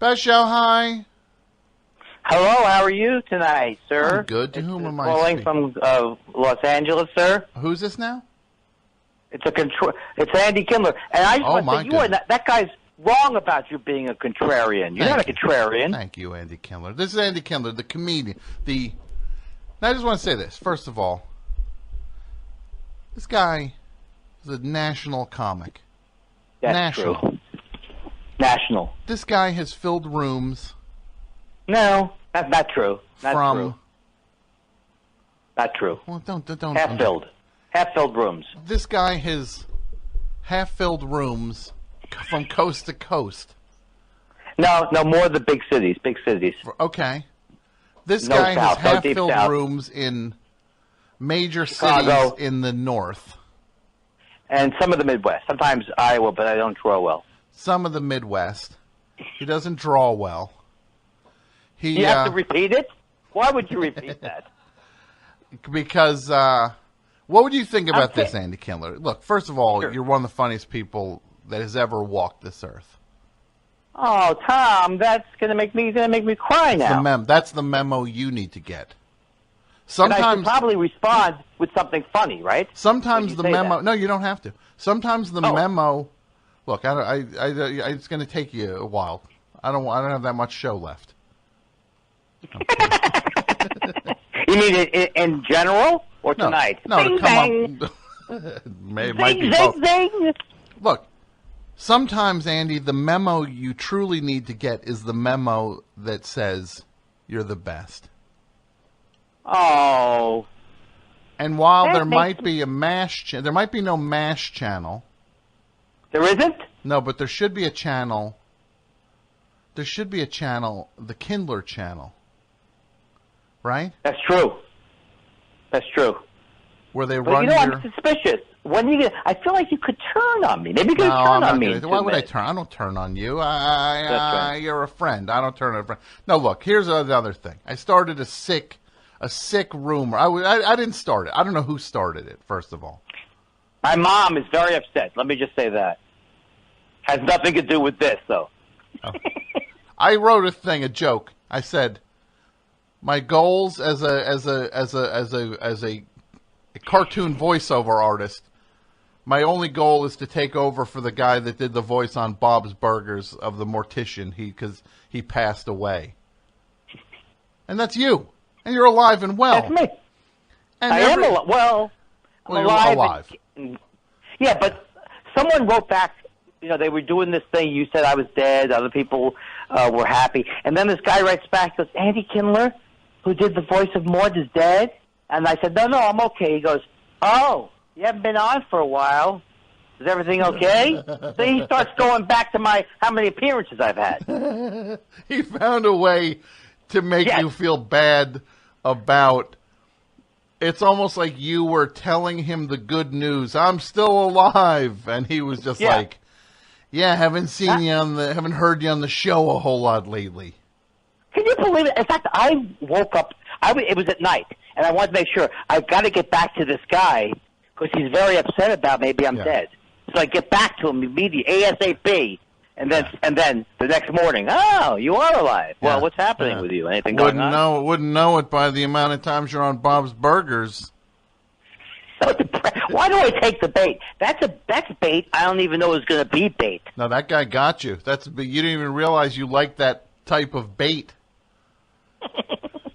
Best show, hi. Hello, how are you tonight, sir? I'm good. To whom am I calling speaking? from Los Angeles, sir? Who's this now? It's Andy Kindler. And I just want to say, that guy's wrong about you being a contrarian. You're not a contrarian. Thank you, Andy Kindler. This is Andy Kindler, the comedian. Now, I just want to say this. First of all, this guy is a national comic. That's national. True. National. This guy has filled rooms. No, that's not true. Not from true. Not true. Well, don't. Half filled. Half filled rooms. This guy has half filled rooms from coast to coast. No, more the big cities. Big cities. Okay. This No guy south, has no deep half-filled south. rooms in major Chicago. cities in the north. And some of the Midwest. Sometimes Iowa, but I don't draw well. Some of the Midwest. He doesn't draw well. You have to repeat it? Why would you repeat that? Because, what would you think about this, Andy Kindler? Look, first of all, You're one of the funniest people that has ever walked this earth. Oh, Tom, that's gonna make me cry now. That's the memo you need to get. And I should probably respond with something funny, right? Sometimes the memo. No, you don't have to. Sometimes the memo. Look, it's going to take you a while. I don't have that much show left. You mean it in general or tonight? No, Bing, to come bang. up. It might be both. Zing. Look, sometimes, Andy, the memo you truly need to get is the memo that says you're the best. Oh. And while there might be a MASH, there might be no MASH channel. There isn't? No, but there should be a channel. There should be a channel, the Kindler channel. Right? That's true. That's true. Where they but run I'm suspicious. When I feel like you could turn on me. Maybe you could turn on me. Why would I turn? I don't turn on you. Right. You're a friend. I don't turn on a friend. No, look. Here's the other thing. I started a sick rumor. I didn't start it. I don't know who started it. First of all, my mom is very upset. Let me just say that. Has nothing to do with this, though. Oh. I wrote a joke. I said, my goals as a cartoon voiceover artist, my only goal is to take over for the guy that did the voice on Bob's Burgers of the mortician because he passed away. And that's you. And you're alive and well. That's me. And I am alive. Well, I'm alive. Yeah, but someone wrote back, they were doing this thing. You said I was dead. Other people were happy. And then this guy writes back, goes, Andy Kindler, who did the voice of Mort, is dead? And I said, no, I'm okay. He goes, oh, you haven't been on for a while. Is everything okay? Then he starts going back to how many appearances I've had. He found a way to make you feel bad about. It's almost like you were telling him the good news. I'm still alive, and he was just like, "Yeah, haven't heard you on the show a whole lot lately." Can you believe it? In fact, I woke up. It was at night, and I wanted to make sure I've got to get back to this guy because he's very upset about maybe I'm dead. So I get back to him immediately, ASAP. And then the next morning, oh, you are alive. Well, what's happening with you? Anything going on? Wouldn't know it by the amount of times you're on Bob's Burgers. Why do I take the bait? That's bait. I don't even know it's going to be bait. No, that guy got you. You didn't even realize you liked that type of bait.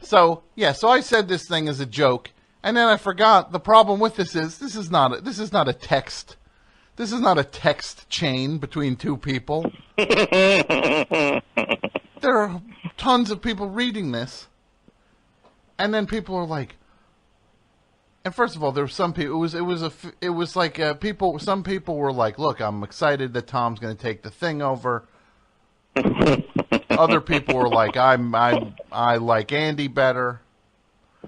So I said this thing as a joke, and then I forgot. The problem with this is not a text. This is not a text chain between two people. There are tons of people reading this. And then people are like, and first of all, there were some people, some people were like, look, I'm excited that Tom's going to take the thing over. Other people were like, I like Andy better.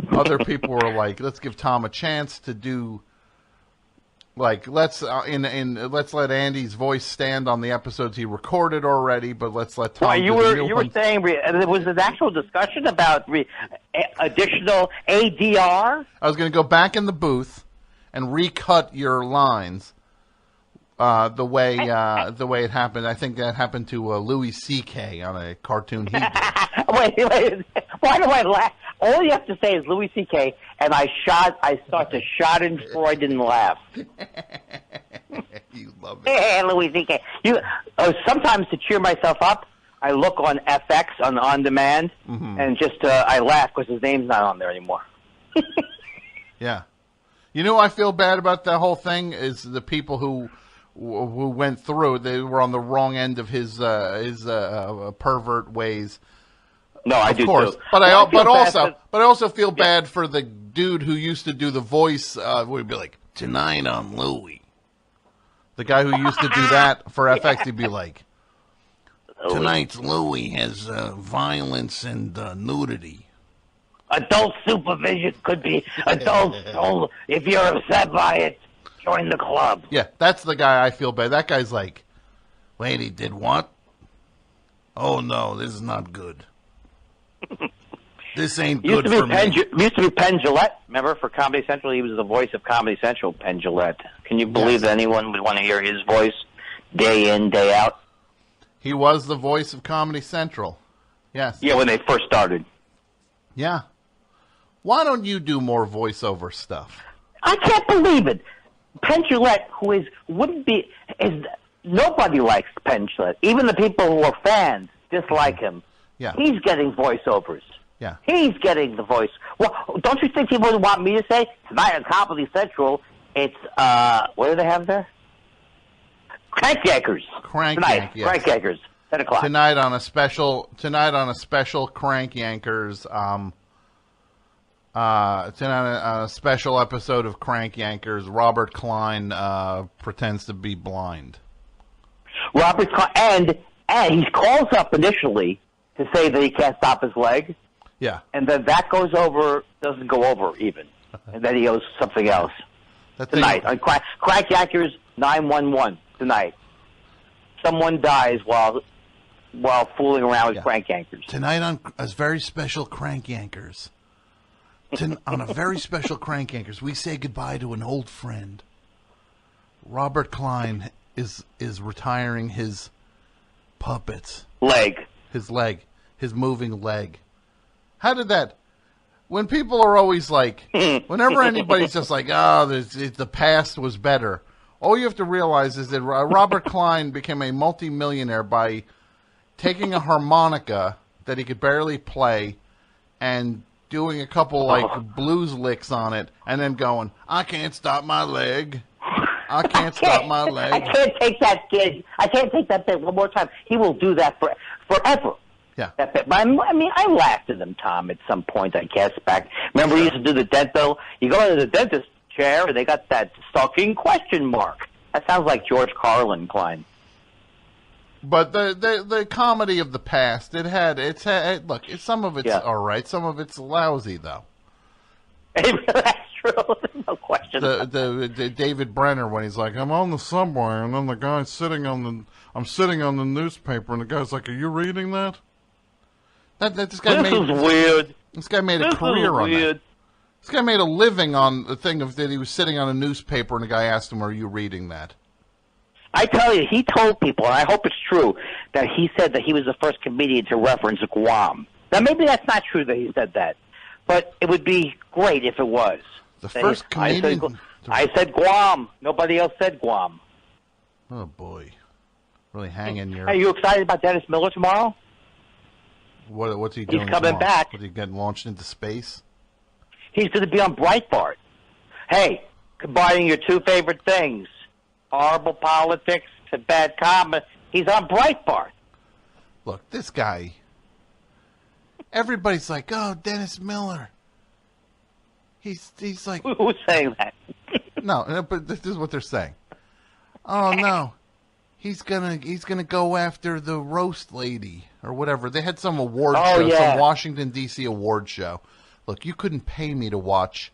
Other people were like, let's give Tom a chance to do. Like let's let Andy's voice stand on the episodes he recorded already, but let's let Tom. You were saying there was an actual discussion about additional ADR. I was going to go back in the booth and recut your lines the way it happened. I think that happened to Louis C.K. on a cartoon he did. Wait. Why do I laugh? All you have to say is Louis C.K. and I start to Schadenfreude and laugh. You love it. Louis C.K. Sometimes to cheer myself up, I look on FX on demand and just I laugh because his name's not on there anymore. Yeah. You know, I feel bad about that whole thing is the people who went through. They were on the wrong end of his pervert ways. No, I do too. But I also feel bad for the dude who used to do the voice. Would be like, tonight on Louie. The guy who used to do that for FX, he'd be like, tonight's Louie has violence and nudity. Adult supervision could be adult. If you're upset by it, join the club. Yeah, that's the guy I feel bad. That guy's like, wait, he did what? Oh no, this is not good. This ain't good for me. Used to be Penn Jillette. Remember, for Comedy Central, he was the voice of Comedy Central, Penn Jillette. Can you believe that anyone would want to hear his voice day in, day out? He was the voice of Comedy Central. Yes. Yeah, when they first started. Yeah. Why don't you do more voiceover stuff? I can't believe it. Penn Jillette, nobody likes Penn Jillette. Even the people who are fans dislike him. Yeah. He's getting voiceovers. Yeah. He's getting the voice. Well, don't you think people would want me to say, tonight on Comedy Central, it's, what do they have there? Crank Yankers. Tonight, yes. Crank Yankers, 10 o'clock. Tonight on a special Crank Yankers, tonight on a special episode of Crank Yankers, Robert Klein pretends to be blind. Robert Klein, and he calls up initially to say that he can't stop his leg. Yeah. And then that doesn't go over even. And then he owes something else. Tonight, on Crank Yankers 911, tonight. Someone dies while fooling around with Crank Yankers. Tonight on a very special Crank Yankers. On a very special Crank Yankers, we say goodbye to an old friend. Robert Klein is retiring his puppets. His moving leg. How did that... When people are always like... Whenever anybody's just like, the past was better. All you have to realize is that Robert Klein became a multimillionaire by taking a harmonica that he could barely play and doing a couple blues licks on it and then going, I can't stop my leg. I can't stop my leg. I can't take that kid. I can't take that bit one more time. He will do that forever. Yeah. That bit. But I mean, I laughed at him, Tom, at some point, I guess, back. Remember he used to do the dental? You go into the dentist chair and they got that stalking question mark. That sounds like George Carlin, Klein. But the comedy of the past, look, some of it's all right, some of it's lousy though. That's true, no question. The David Brenner when he's like, I'm on the subway and then the guy's sitting on the newspaper and the guy's like, are you reading that? This guy is weird. This guy made a career on that. This guy made a living on the thing of that he was sitting on a newspaper and the guy asked him, are you reading that? I tell you, he told people, and I hope it's true, that he said that he was the first comedian to reference Guam. Now, maybe that's not true that he said that, but it would be great if it was. The first comedian... I said Guam. Nobody else said Guam. Oh, boy. Really hanging your... Are you excited about Dennis Miller tomorrow? What's he doing He's coming tomorrow? back. Is he getting launched into space? He's going to be on Breitbart. Hey, combining your two favorite things, horrible politics to bad comedy, he's on Breitbart. Look, this guy, everybody's like, oh, Dennis Miller. He's like... Who's saying that? No, but this is what they're saying. Oh, no. He's gonna go after the roast lady or whatever. They had some award show, some Washington, D.C. award show. Look, you couldn't pay me to watch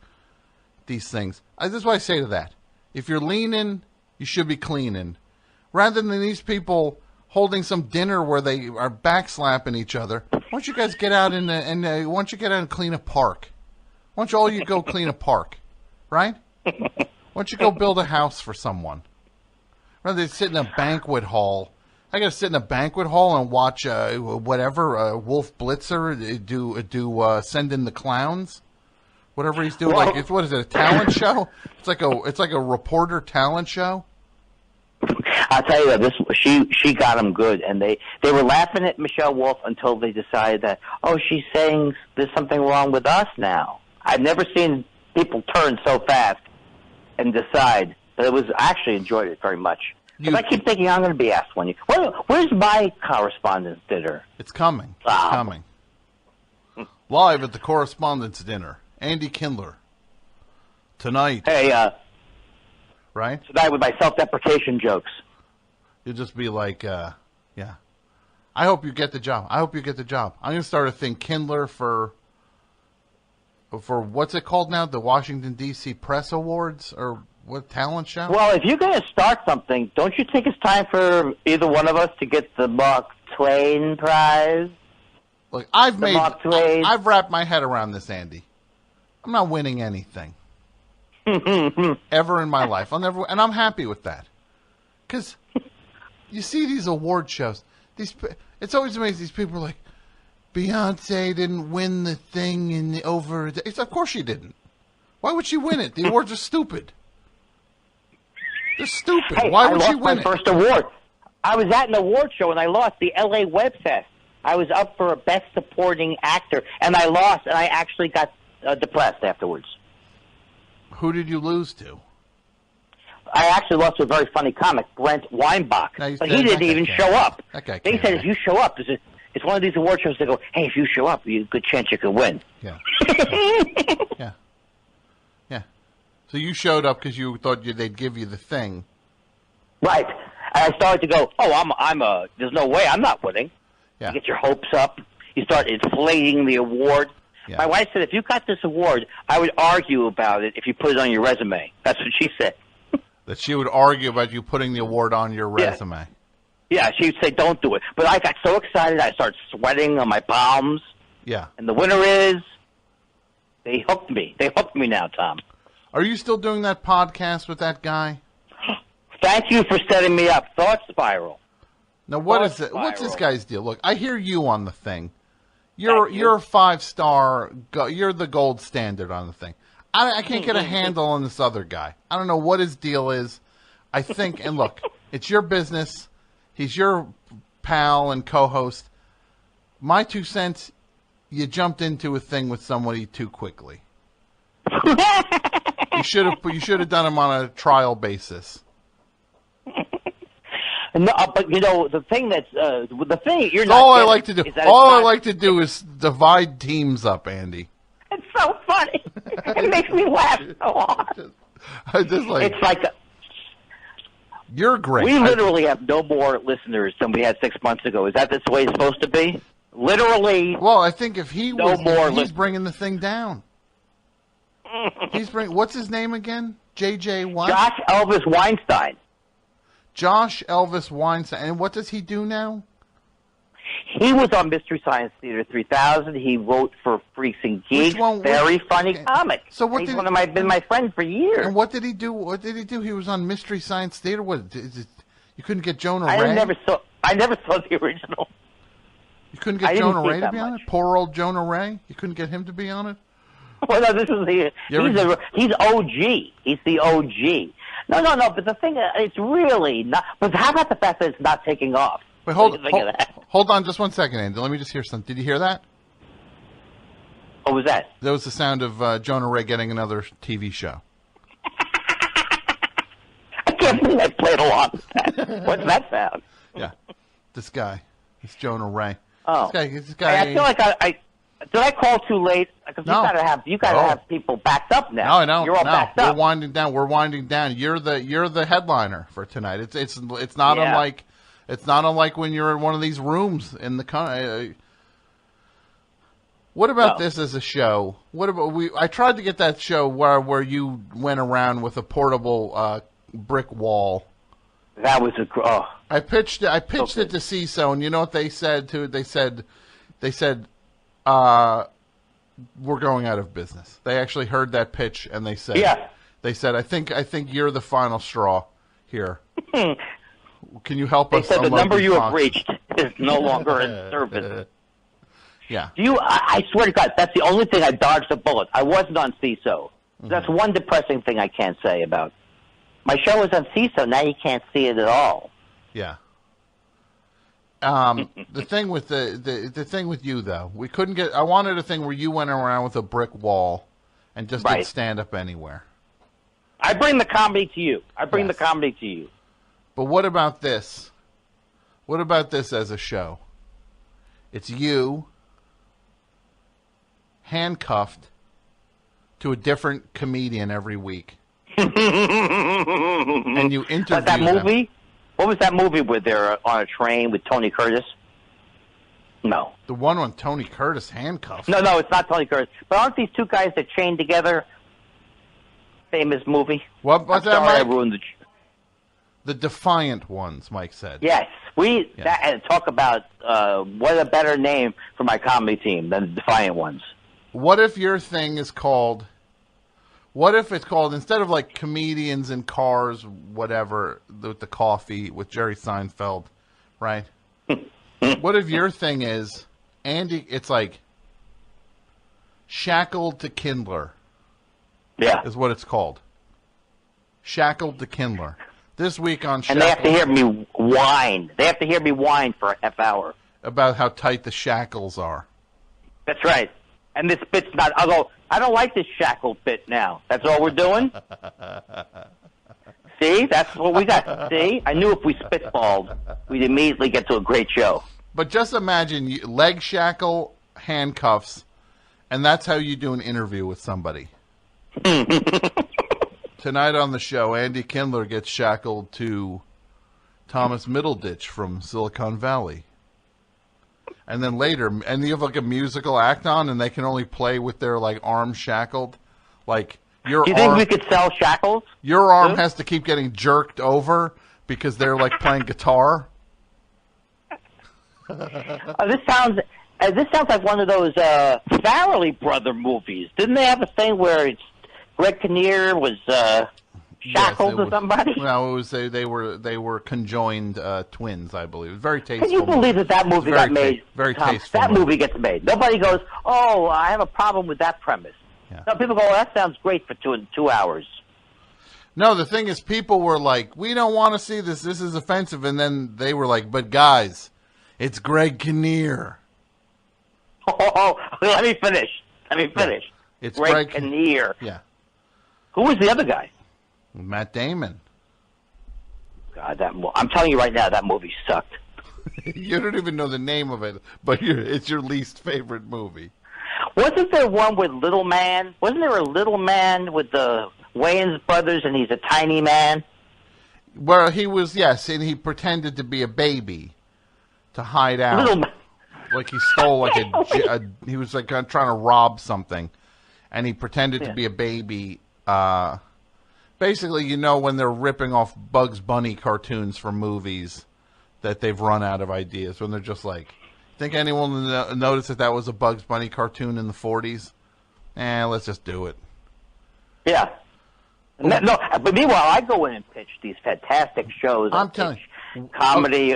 these things. This is what I say to that. If you're leaning, you should be cleaning. Rather than these people holding some dinner where they are backslapping each other, why don't you guys get out why don't you get out and clean a park? Why don't you all go clean a park, right? Why don't you go build a house for someone? Rather than sit in a banquet hall. I got to sit in a banquet hall and watch Wolf Blitzer do Send in the Clowns. Whatever he's doing, well, like what is it? A talent show? It's like a reporter talent show. I'll tell you that she got him good, and they were laughing at Michelle Wolf until they decided that she's saying there's something wrong with us now. I've never seen people turn so fast and decide, but I actually enjoyed it very much. Because I keep thinking I'm going to be asked one year. Where's my correspondence dinner? It's coming. It's coming. Live at the correspondence dinner. Andy Kindler. Tonight. Hey, right? Tonight with my self-deprecation jokes. You'll just be like, yeah. I hope you get the job. I'm going to start a thing, Kindler, for what's it called now? The Washington, D.C. Press Awards? Or what, talent show? Well, if you're going to start something, don't you think it's time for either one of us to get the Mark Twain Prize? Look, I've wrapped my head around this, Andy. I'm not winning anything ever in my life. And I'm happy with that. Because you see these award shows. It's always amazing. These people are like, Beyonce didn't win the thing over. Of course she didn't. Why would she win it? The awards are stupid. They're stupid. Hey, Why would she win my first award. I was at an award show and I lost the L.A. Web Fest. I was up for a Best Supporting Actor, and I lost, and I actually got depressed afterwards. Who did you lose to? I actually lost to a very funny comic, Brent Weinbach, but he didn't even show up. They said if you show up, it's one of these award shows. They go, hey, if you show up, you have a good chance you could win. Yeah. Yeah. So you showed up because you thought they'd give you the thing. Right. And I started to go, there's no way I'm not winning. Yeah. You get your hopes up. You start inflating the award. Yeah. My wife said, if you got this award, I would argue about it if you put it on your resume. That's what she said. That she would argue about you putting the award on your resume. Yeah, she would say, don't do it. But I got so excited, I started sweating on my palms. Yeah. And the winner is, they hooked me. They hooked me now, Tom. Are you still doing that podcast with that guy? Thank you for setting me up. Thought Spiral. Now, what's this guy's deal? Look, I hear you on the thing. You're a 5-star. You're the gold standard on the thing. I can't get a handle on this other guy. I don't know what his deal is. I think, and look, it's your business. He's your pal and co-host. My 2 cents, you jumped into a thing with somebody too quickly. You should have done him on a trial basis. No, but the thing you're not. All I like to do. All I like to do is divide teams up, Andy. It's so funny. It makes me laugh so hard. It's like you're great. We literally have no more listeners than we had 6 months ago. Is that the way it's supposed to be? Literally. Well, I think if he's bringing the thing down. What's his name again? JJ what? Josh Elvis Weinstein. Josh Elvis Weinstein. And what does he do now? He was on Mystery Science Theater 3000. He wrote for Freaks and Geeks. Very funny comic. So he's been my friend for years. And what did he do? He was on Mystery Science Theater. You couldn't get Jonah Ray? I never saw the original. You couldn't get Jonah Ray to be on it? Poor old Jonah Ray? You couldn't get him to be on it? Well, no, this is he's OG. He's the OG. No. But the thing, it's really not. But how about the fact that it's not taking off? Wait, hold on just 1 second, Andy. Let me just hear something. Did you hear that? What was that? That was the sound of Jonah Ray getting another TV show. I can't believe I played along with that. What's that sound? Yeah, this guy. It's Jonah Ray. Oh, this guy. I feel like did I call too late? Because you gotta have people backed up now. No, I know. You're all backed up. We're winding down. You're the headliner for tonight. It's not unlike. It's not unlike when you're in one of these rooms in the. What about this as a show? What about I tried to get that show where you went around with a portable brick wall. That was I pitched it to CISO, and you know what they said to it? They said, we're going out of business. They actually heard that pitch, and they said, I think you're the final straw here. Can you help They us? said the number you have boxes? reached is no longer in service. Yeah. I swear to God, that's the only thing I dodged a bullet. I wasn't on CISO. That's one depressing thing I can't say about. My show was on CISO. Now you can't see it at all. Yeah. The thing with the thing with you though, we couldn't get. I wanted a thing where you went around with a brick wall and just did stand up anywhere. I bring the comedy to you. Yes. The comedy to you. But what about this? What about this as a show? It's you handcuffed to a different comedian every week. And you interview that movie? them. What was that movie where they're on a train with Tony Curtis? No. The one on Tony Curtis handcuffed. No, it's not Tony Curtis. But aren't these two guys that chained together? Famous movie. What's that, sorry, Mike? I ruined The Defiant Ones, Mike said. Yes. Talk about what a better name for my comedy team than the Defiant Ones. What if your thing is called... What if it's called, instead of like comedians in cars, whatever, with the coffee, with Jerry Seinfeld, right? What if your thing is, Andy, it's like Shackled to Kindler. Yeah. Is what it's called. Shackled to Kindler. This week on Shackled. And they have to hear me whine. They have to hear me whine for a half hour. About how tight the shackles are. That's right. And this bit's not, I'll go, I don't like this shackled bit now. That's all we're doing? See? That's what we got. See? I knew if we spitballed, we'd immediately get to a great show. But just imagine leg shackle, handcuffs, and that's how you do an interview with somebody. Tonight on the show, Andy Kindler gets shackled to Thomas Middleditch from Silicon Valley. And then later, and you have like a musical act on, and they can only play with their like arms shackled. Like your Do you think we could sell shackles? Your arm has to keep getting jerked over because they're like playing guitar. This sounds like one of those Farrelly brother movies. Didn't they have a thing where Greg Kinnear was shackled to somebody? No, it was they were conjoined twins, I believe. It was very tasteful. Can you believe that movie got made? Very tasteful. That movie gets made. Nobody goes, "Oh, I have a problem with that premise." Yeah. No, people go, "Oh, that sounds great for 2 hours." No, the thing is, people were like, "We don't want to see this. This is offensive." And then they were like, "But guys, it's Greg Kinnear." Oh, let me finish. Yeah. It's Greg Kinnear. Yeah. Who was the other guy? Matt Damon. God, I'm telling you right now, that movie sucked. You don't even know the name of it, but it's your least favorite movie. Wasn't there one with Little Man? Wasn't there a Little Man with the Wayans brothers, and he's a tiny man? Well, he was, yes, and he pretended to be a baby to hide out. Little Man. Like he stole like he was like trying to rob something, and he pretended to be a baby. Basically, you know, when they're ripping off Bugs Bunny cartoons from movies, that they've run out of ideas. When they're just like, think anyone noticed that was a Bugs Bunny cartoon in the 40s? Let's just do it. Yeah. No, but meanwhile, I go in and pitch these fantastic shows. I'm telling you. Comedy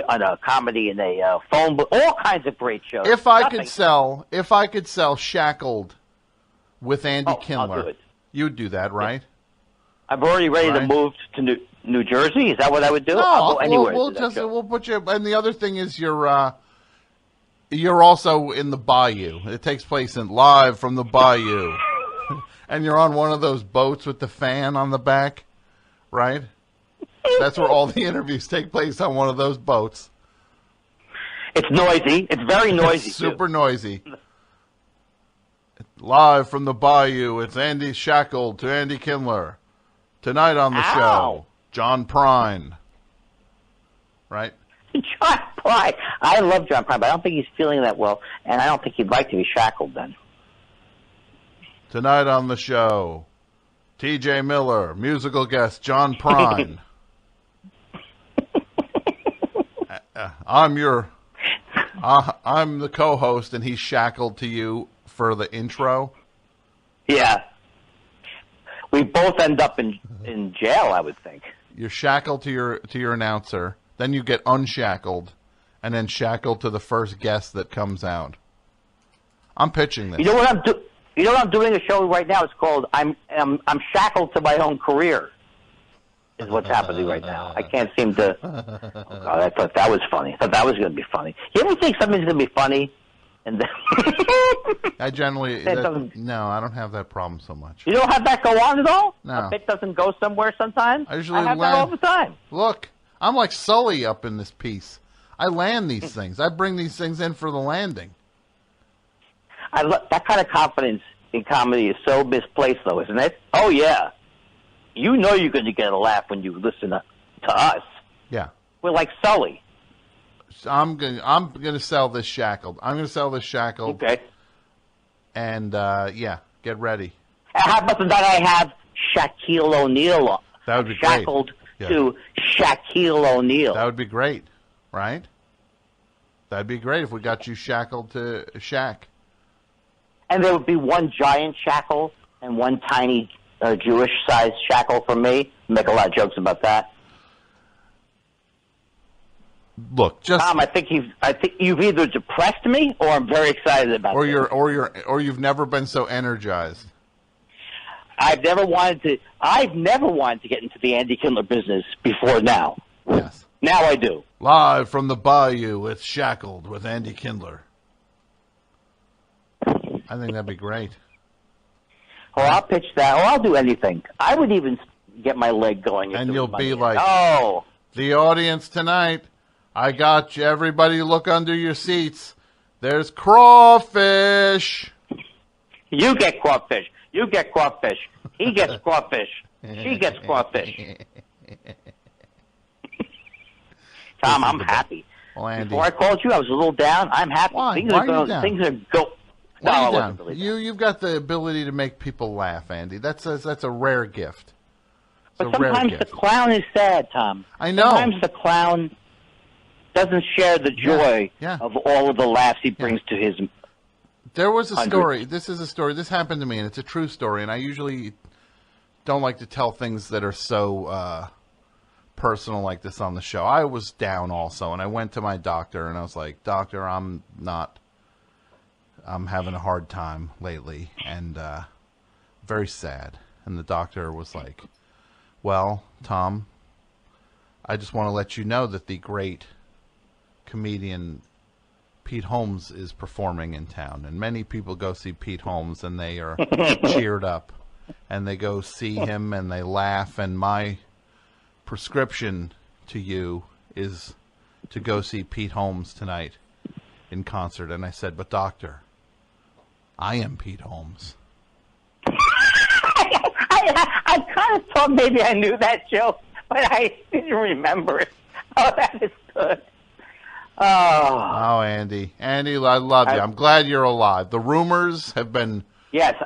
in a phone book, all kinds of great shows. If I could sell Shackled with Andy Kindler, I'll do it. You'd do that, right? I'm already ready to move to New Jersey. Is that what I would do? No, I'll go anywhere. We'll put you. And the other thing is, you're also in the Bayou. It takes place live from the Bayou, and you're on one of those boats with the fan on the back, right? That's where all the interviews take place, on one of those boats. It's noisy. It's very noisy. It's super noisy. Live from the Bayou, it's Andy Shackled to Andy Kindler. Tonight on the show, John Prine. Right? John Prine. I love John Prine, but I don't think he's feeling that well, and I don't think he'd like to be shackled then. Tonight on the show, T.J. Miller, musical guest John Prine. I'm the co-host, and he's shackled to you for the intro. Yeah. We both end up in jail, I would think. You're shackled to your announcer. Then you get unshackled, and then shackled to the first guest that comes out. I'm pitching this. You know what I'm doing? You know what I'm doing a show right now? It's called I'm shackled to my own career. Is what's happening right now. I can't seem to. Oh God, I thought that was funny. I thought that was going to be funny. You ever think something's going to be funny, and then I generally no, I don't have that problem so much. You don't have that go on at all? No, a bit doesn't go somewhere sometimes. I usually have that all the time. Look, I'm like Sully up in this piece. I land these things. I bring these things in for the landing. That kind of confidence in comedy is so misplaced, though, isn't it? Oh yeah. You know you're going to get a laugh when you listen to us. Yeah. We're like Sully. I'm gonna sell this shackled. I'm gonna sell this shackled. Okay. And yeah, get ready. How about that I have Shaquille O'Neal on? That would be shackled great. To Shaquille O'Neal. That would be great, right? That'd be great if we got you shackled to Shaq. And there would be one giant shackle and one tiny Jewish-sized shackle for me. Make a lot of jokes about that. Look, just Tom, I think you've either depressed me or I'm very excited about it. Or you've never been so energized. I've never wanted to get into the Andy Kindler business before now. Yes. Now I do. Live from the Bayou, it's Shackled with Andy Kindler. I think that'd be great. Or I'll pitch that, or I'll do anything. I would even get my leg going. And you'll be like, oh, the audience tonight, I got you. Everybody look under your seats. There's crawfish. You get crawfish. You get crawfish. He gets crawfish. She gets crawfish. Tom, I'm happy. Well, Andy, before I called you, I was a little down. I'm happy. Why? Things Why are going. Things are go. No, I wasn't really down. You've got the ability to make people laugh, Andy. That's a rare gift. But sometimes the clown is sad, Tom. I know. Sometimes the clown doesn't share the joy of all of the laughs he brings to his. There was a story. This is a story. This happened to me, and it's a true story. And I usually don't like to tell things that are so personal like this on the show. I was down also, and I went to my doctor, and I was like, "Doctor, I'm having a hard time lately, and very sad." And the doctor was like, "Well, Tom, I just want to let you know that the great comedian Pete Holmes is performing in town, and many people go see Pete Holmes, and they are cheered up, and they go see him, and they laugh, and my prescription to you is to go see Pete Holmes tonight in concert." And I said, "But doctor, I am Pete Holmes." I kind of thought maybe I knew that joke, but I didn't remember it. Oh, that is good. Oh, Andy. Andy, I love you. I'm glad you're alive. The rumors have been... Yes.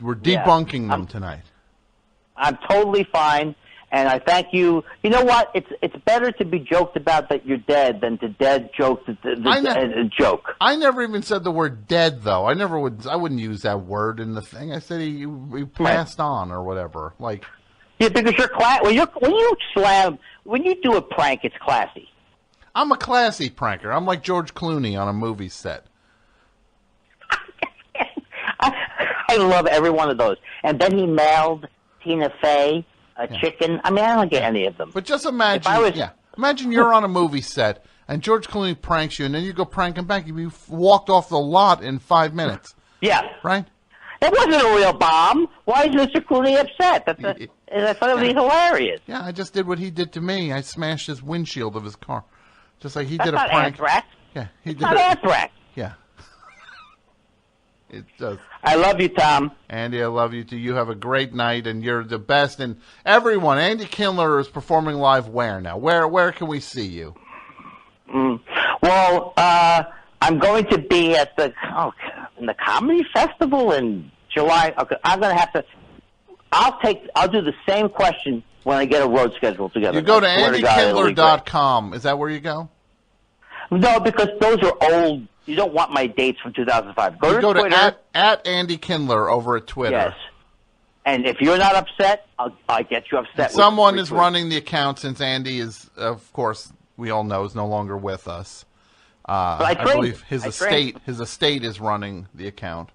We're debunking them tonight. I'm totally fine, and I thank you. You know what? It's better to be joked about that you're dead than to dead joke the joke. I never even said the word dead, though. I wouldn't use that word in the thing. I said he passed on or whatever. Like, yeah, because you're when you do a prank, it's classy. I'm a classy pranker. I'm like George Clooney on a movie set. I love every one of those. And then he mailed Tina Fey a chicken. I mean, I don't get any of them. But just imagine, imagine you're on a movie set and George Clooney pranks you, and then you go prank him back. You walked off the lot in 5 minutes. Yeah. Right? It wasn't a real bomb. Why is Mr. Clooney upset? I thought it would be hilarious. Yeah, I just did what he did to me. I smashed his windshield of his car. Just like he That's did a not prank. Anthrax. Yeah, he did. Not anthrax. Yeah. It does. I love you, Tom. Andy, I love you too. You have a great night, and you're the best. And everyone, Andy Kindler is performing live where now? Where can we see you? Well, I'm going to be at in the Comedy Festival in July. Okay, I'm going to have to. I'll do the same question when I get a road schedule together. You go to AndyKindler.com. Is that where you go? No, because those are old. You don't want my dates from 2005. Go to Twitter. At Andy Kindler over at Twitter. Yes. And if you're not upset, I'll get you upset. Someone is running the account since Andy is, of course, we all know is no longer with us. I believe his estate is running the account.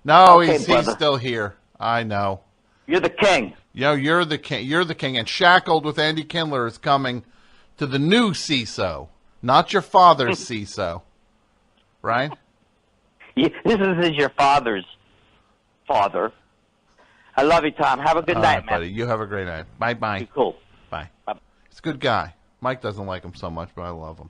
No, Okay, he's still here. I know. You're the king. You're the king. You're the king. And Shackled with Andy Kindler is coming to the new CISO, not your father's CISO, right? Yeah, this is your father's father. I love you, Tom. Have a good night, man. Buddy. You have a great night. Bye-bye. Be cool. Bye. Bye. He's a good guy. Mike doesn't like him so much, but I love him.